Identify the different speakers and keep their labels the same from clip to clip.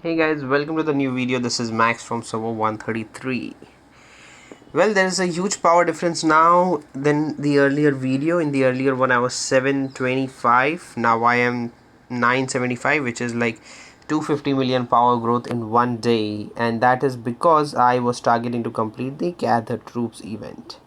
Speaker 1: Hey guys, welcome to the new video. This is Max from server 133. Well, there is a huge power difference now than the earlier video. In the earlier one I was 725, now I am 975, which is like 250 million power growth in one day, and that is because I was targeting to complete the Gather Troops event.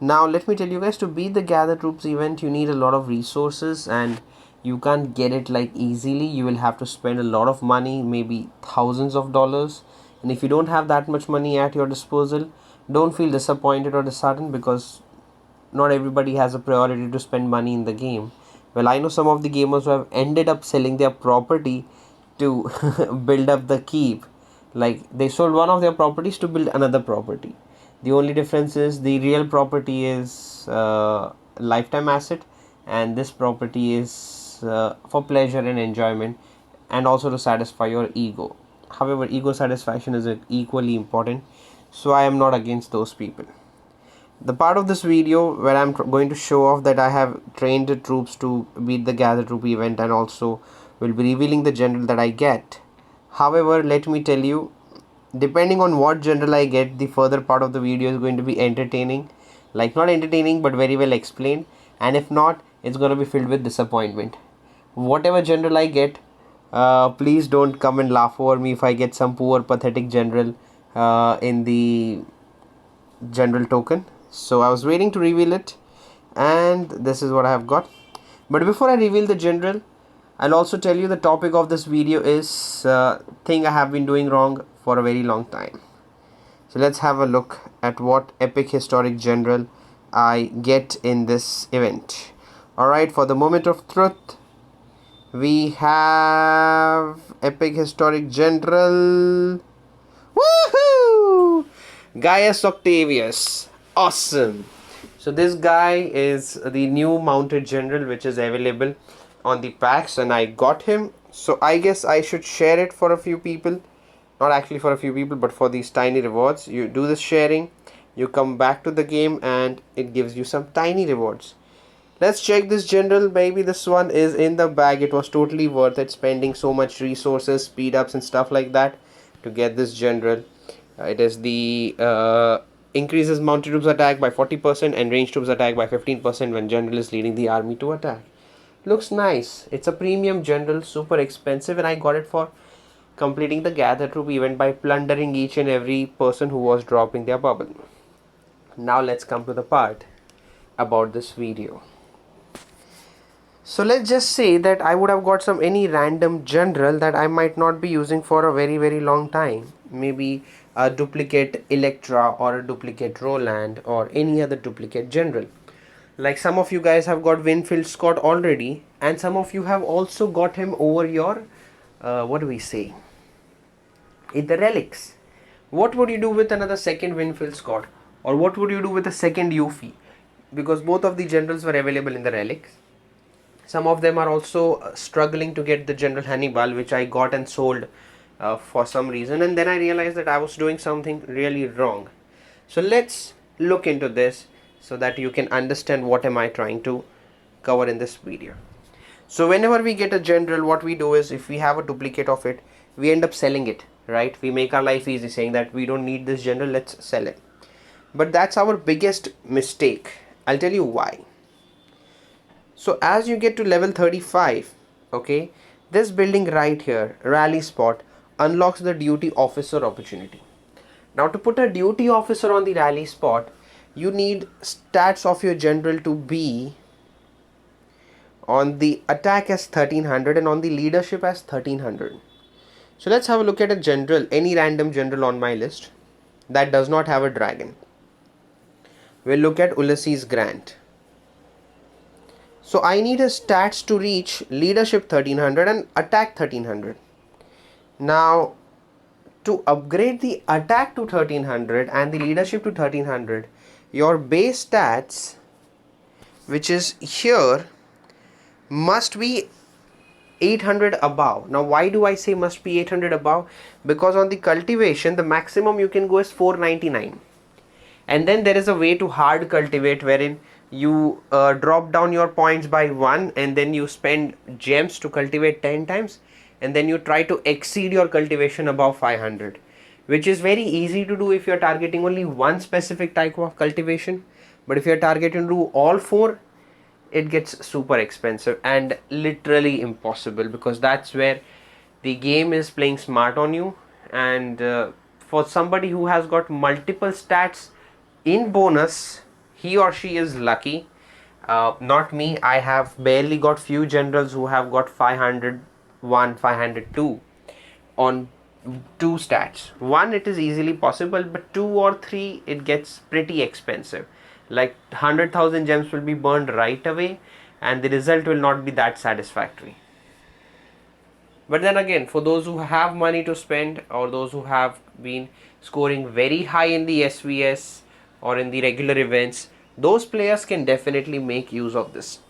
Speaker 1: Now let me tell you guys, to beat the Gather Troops event you need a lot of resources, and you can't get it like easily. You will have to spend a lot of money, maybe thousands of dollars. And if you don't have that much money at your disposal, don't feel disappointed or disheartened, because not everybody has a priority to spend money in the game. Well, I know some of the gamers who have ended up selling their property to build up the keep. Like, they sold one of their properties to build another property. The only difference is the real property is lifetime asset, and this property is for pleasure and enjoyment, and also to satisfy your ego. However, ego satisfaction is equally important, so I am not against those people. The part of this video where I'm going to show off that I have trained the troops to beat the Gather Troop event, and also will be revealing the general that I get. However, let me tell you, depending on what general I get, the further part of the video is going to be entertaining. Like, not entertaining, but very well explained. And if not, it's going to be filled with disappointment. Whatever general I get, please don't come and laugh over me if I get some poor pathetic general in the general token. So I was waiting to reveal it, and this is what I have got. But before I reveal the general, I'll also tell you the topic of this video is thing I have been doing wrong for a very long time. So let's have a look at what epic historic general I get in this event. Alright, for the moment of truth, we have epic historic general. Woohoo! Gaius Octavius. Awesome. So this guy is the new mounted general which is available on the packs, and I got him. So I guess I should share it for a few people. Not actually for a few people, but for these tiny rewards. You do this sharing, you come back to the game, and it gives you some tiny rewards. Let's check this general. Maybe this one is in the bag. It was totally worth it, spending so much resources, speed ups and stuff like that to get this general. It is the increases mounted troops attack by 40% and ranged troops attack by 15% when general is leading the army to attack. Looks nice. It's a premium general, super expensive, and I got it for completing the Gather Troop event by plundering each and every person who was dropping their bubble. Now let's come to the part about this video. So let's just say that I would have got some any random general that I might not be using for a very long time. Maybe a duplicate Electra or a duplicate Roland or any other duplicate general. Like, some of you guys have got Winfield Scott already, and some of you have also got him over your what do we say, in the relics. What would you do with another second Winfield Scott, or what would you do with a second Yuffie? Because both of the generals were available in the relics. Some of them are also struggling to get the General Hannibal, which I got and sold for some reason, and then I realized that I was doing something really wrong. So let's look into this so that you can understand what am I trying to cover in this video. So whenever we get a general, what we do is, if we have a duplicate of it, we end up selling it, right? We make our life easy saying that we don't need this general, let's sell it. But that's our biggest mistake. I'll tell you why. So as you get to level 35, okay, this building right here, rally spot, unlocks the duty officer opportunity. Now, to put a duty officer on the rally spot, you need stats of your general to be on the attack as 1300 and on the leadership as 1300. So let's have a look at a general, any random general on my list that does not have a dragon. We'll look at Ulysses Grant. So I need his stats to reach leadership 1300 and attack 1300. Now, to upgrade the attack to 1300 and the leadership to 1300, your base stats, which is here, must be 800 above. Now, why do I say must be 800 above? Because on the cultivation, the maximum you can go is 499. And then there is a way to hard cultivate, wherein you drop down your points by 1 and then you spend gems to cultivate 10 times, and then you try to exceed your cultivation above 500, which is very easy to do if you're targeting only one specific type of cultivation. But if you're targeting to do all four, it gets super expensive and literally impossible, because that's where the game is playing smart on you. And for somebody who has got multiple stats in bonus, he or she is lucky. Not me. I have barely got few generals who have got 501, 502 on two stats. One, it is easily possible, but two or three, it gets pretty expensive. Like 100,000 gems will be burned right away, and the result will not be that satisfactory. But then again, for those who have money to spend, or those who have been scoring very high in the SVS or in the regular events, those players can definitely make use of this.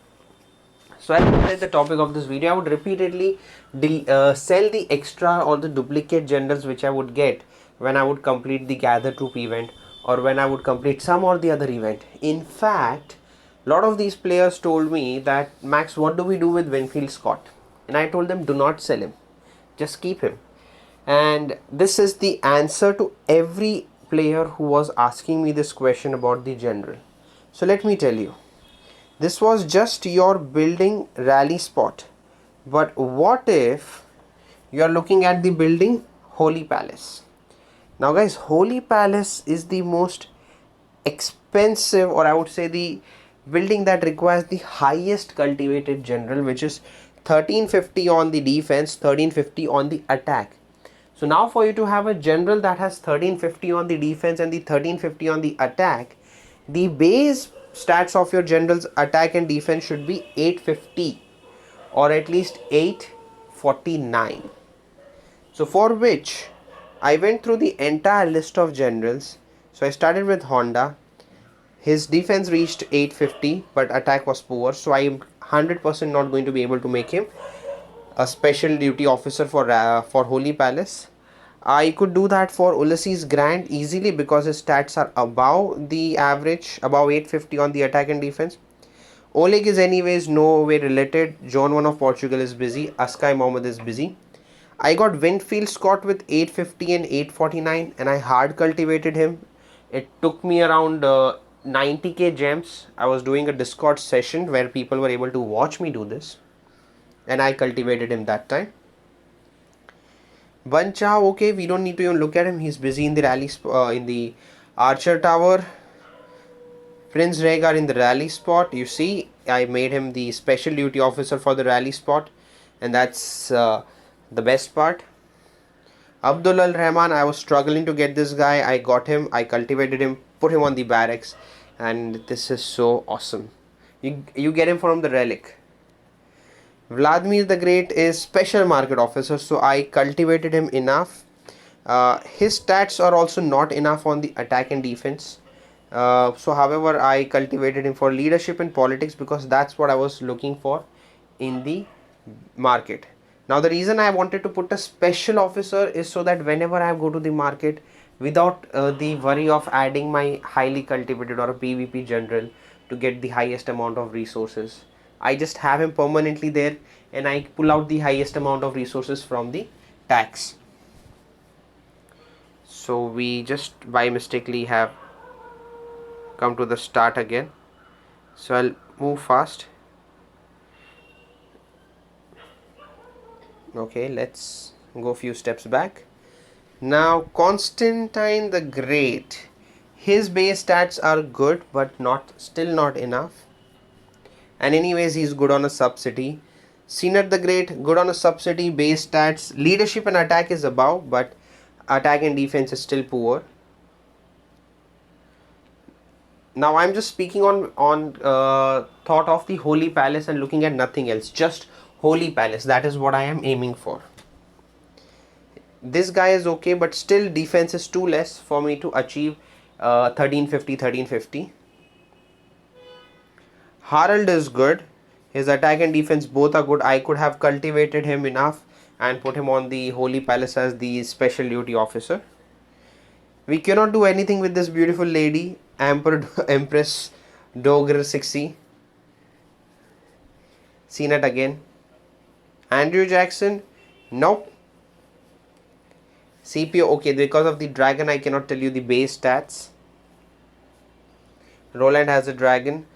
Speaker 1: So as I said, the topic of this video, I would repeatedly sell the extra or the duplicate generals which I would get when I would complete the gather troop event, or when I would complete some or the other event. In fact, a lot of these players told me that, Max, what do we do with Winfield Scott? And I told them, do not sell him, just keep him. And this is the answer to every player who was asking me this question about the general. So let me tell you, this was just your building rally spot. But what if you are looking at the building Holy Palace? Now guys, Holy Palace is the most expensive, or I would say the building that requires the highest cultivated general, which is 1350 on the defense, 1350 on the attack. So now for you to have a general that has 1350 on the defense and the 1350 on the attack, the base stats of your general's attack and defense should be 850 or at least 849. So for which I went through the entire list of generals. So I started with Honda. His defense reached 850, but attack was poor. So I am 100% not going to be able to make him a special duty officer for Holy Palace. I could do that for Ulysses Grant easily, because his stats are above the average, above 850 on the attack and defense. Oleg is anyways no way related. John 1 of Portugal is busy. Askai Mohammed is busy. I got Winfield Scott with 850 and 849, and I hard cultivated him. It took me around 90k gems. I was doing a Discord session where people were able to watch me do this, and I cultivated him that time. Bancha, okay, we don't need to even look at him. He's busy in the rally, in the Archer Tower. Prince Rhaegar in the rally spot. You see, I made him the special duty officer for the rally spot, and that's the best part. Abdul Al Rahman, I was struggling to get this guy. I got him, I cultivated him, put him on the barracks, and this is so awesome. You get him from the relic. Vladimir the Great is special market officer, so I cultivated him enough. His stats are also not enough on the attack and defense. So however, I cultivated him for leadership and politics, because that's what I was looking for in the market. Now the reason I wanted to put a special officer is so that whenever I go to the market, without the worry of adding my highly cultivated or a PvP general to get the highest amount of resources, I just have him permanently there, and I pull out the highest amount of resources from the tax. So we just by mistakenly have come to the start again. So I'll move fast. Okay, let's go a few steps back. Now Constantine the Great, his base stats are good, but still not enough. And anyways, he's good on a sub-city. Senat the Great, good on a sub-city, base stats. Leadership and attack is above, but attack and defense is still poor. Now I'm just speaking on thought of the Holy Palace and looking at nothing else. Just Holy Palace, that is what I am aiming for. This guy is okay, but still defense is too less for me to achieve 1350. Harald is good. His attack and defense both are good. I could have cultivated him enough and put him on the Holy Palace as the special duty officer. We cannot do anything with this beautiful lady, Empress Dogra 60. Senat again. Andrew Jackson, Nope. CPO, okay, because of the dragon I cannot tell you the base stats. Roland has a dragon.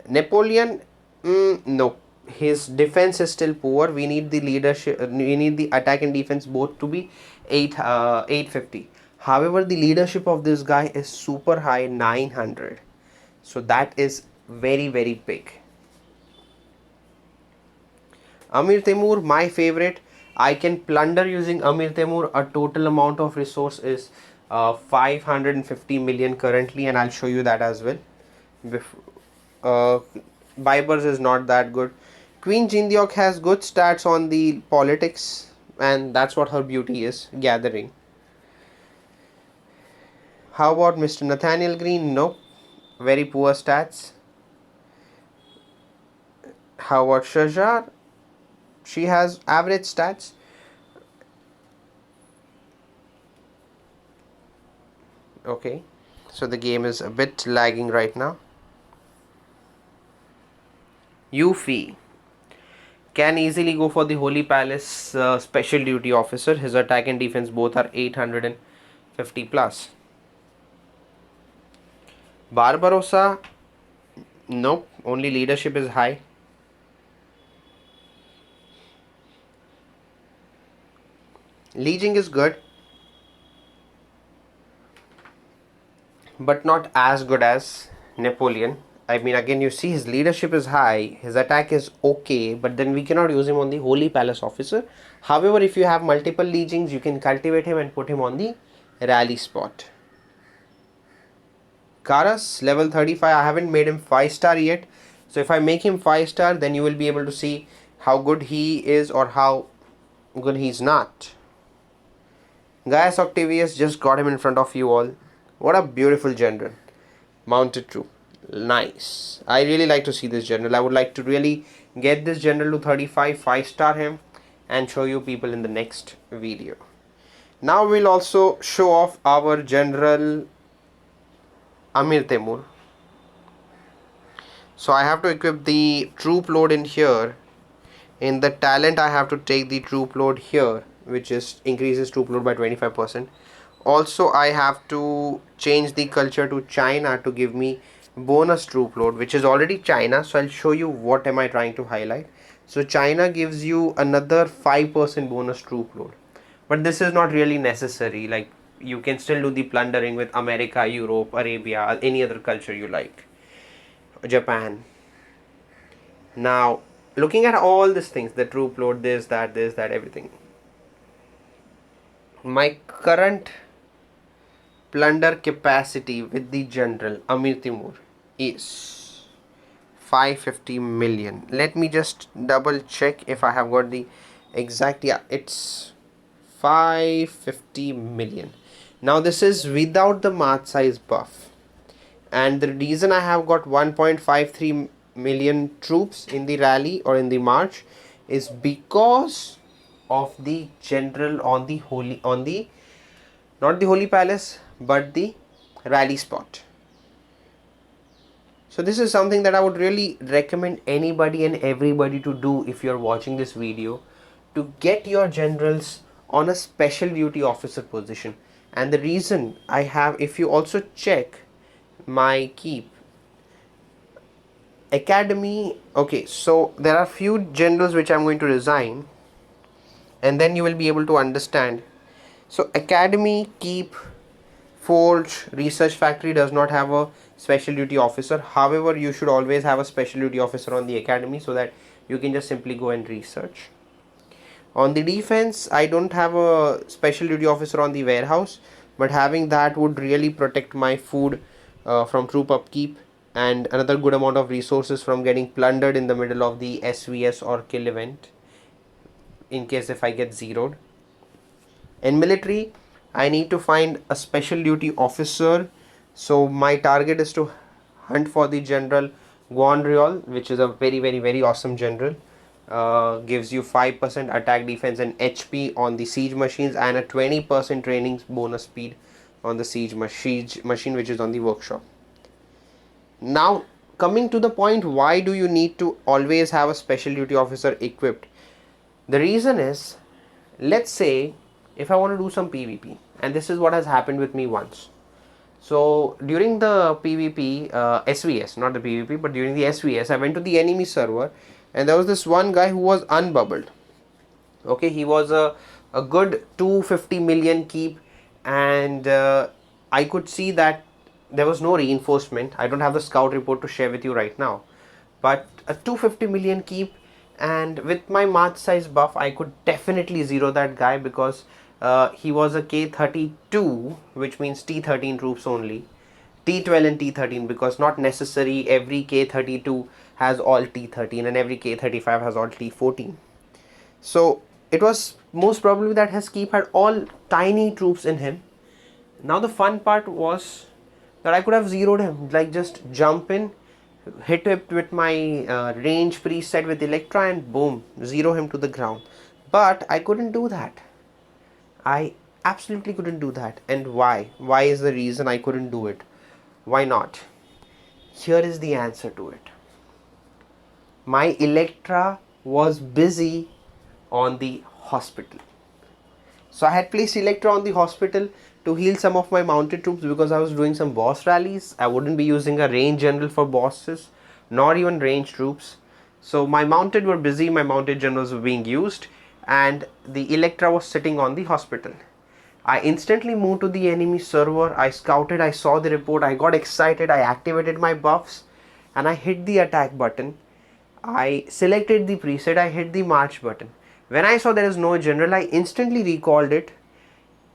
Speaker 1: Napoleon, no. His defense is still poor. We need the leadership. We need the attack and defense both to be 850. However, the leadership of this guy is super high, 900. So that is very very big. Amir Temur, my favorite. I can plunder using Amir Temur. A total amount of resource is 550 million currently, and I'll show you that as well. Uh, Bibers is not that good. Queen Jindyok has good stats on the politics, and that's what her beauty is, gathering. How about Mr. Nathaniel Green? No, very poor stats. How about Shajar? She has average stats. Okay, so the game is a bit lagging right now. Yuffie can easily go for the Holy Palace special duty officer. His attack and defense both are 850 plus. Barbarossa, nope, only leadership is high. Li Jing is good, but not as good as Napoleon. I mean, again, you see his leadership is high, his attack is okay, but then we cannot use him on the Holy Palace officer. However, if you have multiple Li Jings, you can cultivate him and put him on the rally spot. Karas, level 35, I haven't made him 5-star yet. So if I make him 5-star, then you will be able to see how good he is or how good he's not. Gaius Octavius, just got him in front of you all. What a beautiful general. Mounted troop. Nice. I really like to see this general. I would like to really get this general to 35, 5-star him, and show you people in the next video. Now we'll also show off our general Amir Temur. So I have to equip the troop load in here. In the talent I have to take the troop load here, which is increases troop load by 25%. Also I have to change the culture to China to give me bonus troop load, which is already China. So I'll show you what am I trying to highlight. So China gives you another 5% bonus troop load, but this is not really necessary. Like, you can still do the plundering with America, Europe, Arabia, any other culture you like, Japan. Now looking at all these things, the troop load, this, that, everything, my current plunder capacity with the general Amir Timur is 550 million. Let me just double check if I have got the exact. Yeah, it's 550 million. Now this is without the march size buff, and the reason I have got 1.53 million troops in the rally or in the march is because of the general on the not the Holy Palace but the rally spot. So this is something that I would really recommend anybody and everybody to do if you're watching this video, to get your generals on a special duty officer position. And the reason I have, if you also check my keep academy, okay, so there are few generals which I'm going to resign, and then you will be able to understand. So academy, keep, forge, research factory does not have a special duty officer. However, you should always have a special duty officer on the academy so that you can just simply go and research. On the defense, I don't have a special duty officer on the warehouse, but having that would really protect my food from troop upkeep, and another good amount of resources from getting plundered in the middle of the SVS or kill event in case if I get zeroed. In military, I need to find a special duty officer. So my target is to hunt for the general Guanriol, which is a very awesome general. Gives you 5% attack, defense and HP on the siege machines, and a 20% training bonus speed on the siege machine which is on the workshop. Now coming to the point, why do you need to always have a special duty officer equipped? The reason is let's say if I want to do some PvP, and this is what has happened with me once. So during the PvP, SVS, not the PvP, but during the SVS, I went to the enemy server, and there was this one guy who was unbubbled. Okay, he was a good 250 million keep, and I could see that there was no reinforcement. I don't have the scout report to share with you right now, but a 250 million keep, and with my march size buff I could definitely zero that guy, because he was a K32, which means T13 troops only. T12 and T13, because not necessary every K32 has all T13 and every K35 has all T14. So it was most probably that his keep had all tiny troops in him. Now the fun part was that I could have zeroed him, like just jump in, hit it with my range preset with Electra, and boom, zero him to the ground. But I couldn't do that. I absolutely couldn't do that. And why? Why is the reason I couldn't do it? Why not? Here is the answer to it. My Electra was busy on the hospital. So I had placed Electra on the hospital to heal some of my mounted troops, because I was doing some boss rallies. I wouldn't be using a range general for bosses, nor even range troops. So my mounted were busy, my mounted generals were being used, and the Electra was sitting on the hospital. I instantly moved to the enemy server. I scouted, I saw the report, I got excited, I activated my buffs, and I hit the attack button. I selected the preset, I hit the march button. When I saw there is no general, I instantly recalled it,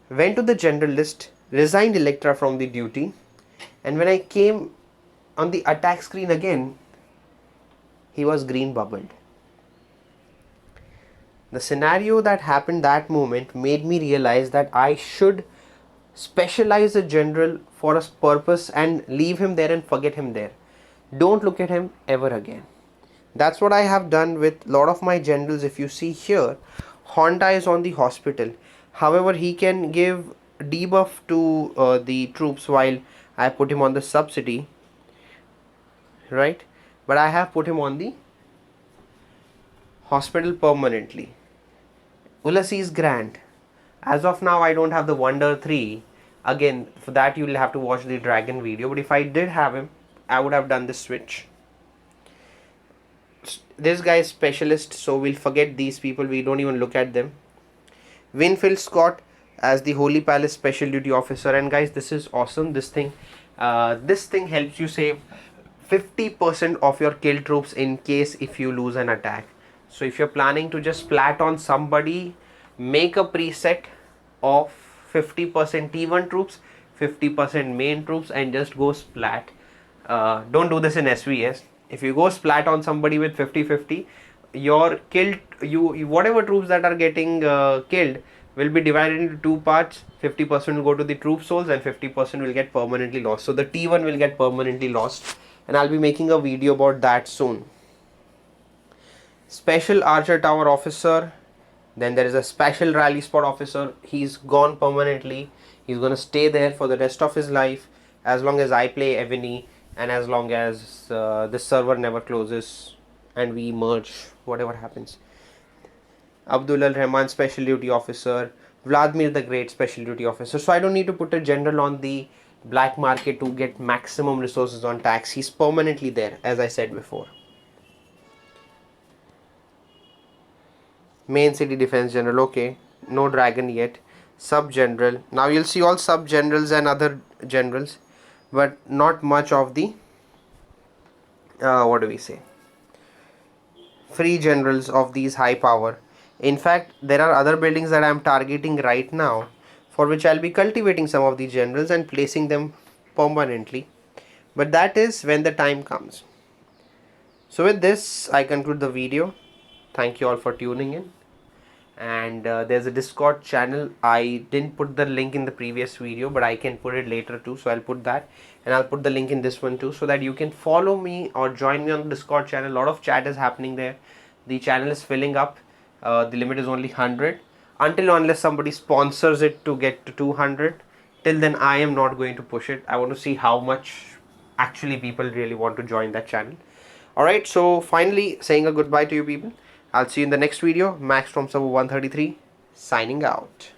Speaker 1: went to the general list, resigned Electra from the duty, and when I came on the attack screen again, he was green bubbled. The scenario that happened that moment made me realize that I should specialize a general for a purpose and leave him there and forget him there. Don't look at him ever again. That's what I have done with a lot of my generals. If you see here, Honda is on the hospital. However, he can give debuff to the troops while I put him on the subsidy, right? But I have put him on the hospital permanently. Ulysses Grant. As of now, I don't have the Wonder 3. Again, for that you will have to watch the Dragon video. But if I did have him, I would have done this switch. This guy is specialist, so we'll forget these people. We don't even look at them. Winfield Scott as the Holy Palace Special Duty Officer. And guys, this is awesome. This thing helps you save 50% of your kill troops in case if you lose an attack. So if you're planning to just splat on somebody, make a preset of 50% T1 troops, 50% main troops, and just go splat. Don't do this in SVS. If you go splat on somebody with 50-50, your killed whatever troops that are getting killed will be divided into two parts. 50% will go to the troop souls and 50% will get permanently lost. So the T1 will get permanently lost, and I'll be making a video about that soon. Special Archer Tower Officer. Then there is a Special Rally Spot Officer. He's gone permanently. He's gonna stay there for the rest of his life as long as I play Evony, and as long as this server never closes and we merge, whatever happens. Abdul Al Rahman Special Duty Officer. Vladimir the Great Special Duty Officer. So I don't need to put a general on the black market to get maximum resources on tax. He's permanently there, as I said before. Main City Defense General. Okay, no dragon yet. Sub General. Now you'll see all sub generals and other generals, but not much of the what do we say, free generals of these high power. In fact, there are other buildings that I am targeting right now, for which I'll be cultivating some of the generals and placing them permanently, but that is when the time comes. So with this, I conclude the video. Thank you all for tuning in. And there's a Discord channel. I didn't put the link in the previous video, but I can put it later too, so I'll put that, and I'll put the link in this one too, so that you can follow me or join me on the Discord channel. A lot of chat is happening there. The channel is filling up. The limit is only 100 unless somebody sponsors it to get to 200. Till then, I am not going to push it. I want to see how much actually people really want to join that channel. Alright, so finally saying a goodbye to you people. I'll see you in the next video. Max from server 133. signing out.